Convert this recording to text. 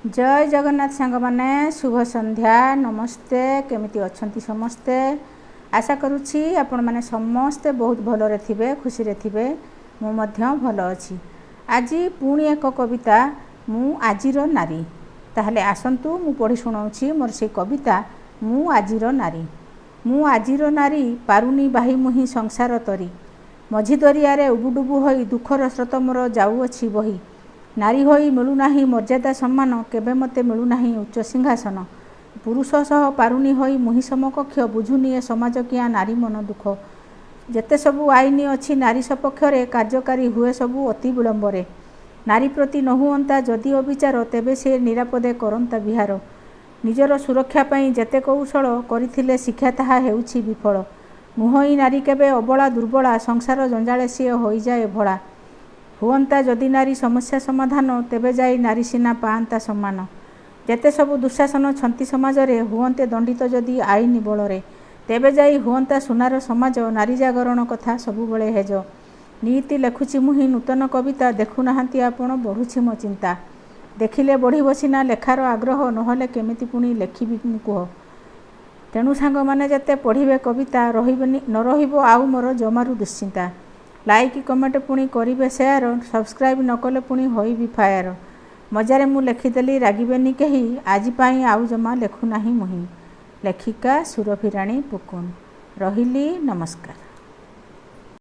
जय जगन्नाथ सांग माने शुभ संध्या नमस्ते केमिति अछंती समस्ते आशा करुछि आपण माने समस्ते बहुत भलरे थिबे खुशी रे थिबे मु मध्य भल अछि। आज पुणी एक कविता मु आजिर नारी ताहले आसंतु मु पढ़ी सुनाउछि मोर से कविता मु आजिर नारी पारुनी बाही मुही संसार तरी मझी दरिया रे उबुडुबु होई दुखर स्रोत मोर जाउअछि बही नारी होई मिलुनाही मर्यादा सम्मान केबे मते मिलुनाही उच्च सिंहासन पुरुष सह पारुनी होई मुही समकक्ष बुझुनी समाज किया नारी मन दुख जेते सबु आईन अछि नारी सपक्षरे कार्यकारी हुए सबु अति विलंबरे नारी प्रति न हुअंता जदि अविचार तेबे से निरापदे करंता विहार निजर सुरक्षा पई जेते कौशल करिथिले शिक्षा ताहा हेउछि विफल नुहई नारी केबे अबला दुर्बला संसार जंजाले से होई जाए भला हुअंता जदि नारी समस्या समाधान तेबे जाई नारी सीना पांता सम्मान जेते सबु दुशासन छंती समाज रे हुअंते दंडित जदि आईन बलरे तेबे जाई हुअंता सुनार समाज नारी जागरण कथा सबु बेले हेज नीति लेखुछि मुही नूतन कविता देखु नाहांती आपण बढ़ुछि मो चिंता देखिले बढ़ी बसिना लेखार आग्रह नहले केमिति पुणी लेखिबि कुह तेणु सांग माने जेते पढ़िबे कविता रहिबेनी न रहिबो आउ मोर जमारु दुश्चिंता लाइक कमेंट पुणी करिवे शेयर सब्सक्राइब न कले पुणी होई भी फायर मजारे मु लेखिदेली रागिबेनी केही आज पाई आउ जमा लेखु नाही मुही लेखिका सुरभि राणी पुकुन रहिली नमस्कार।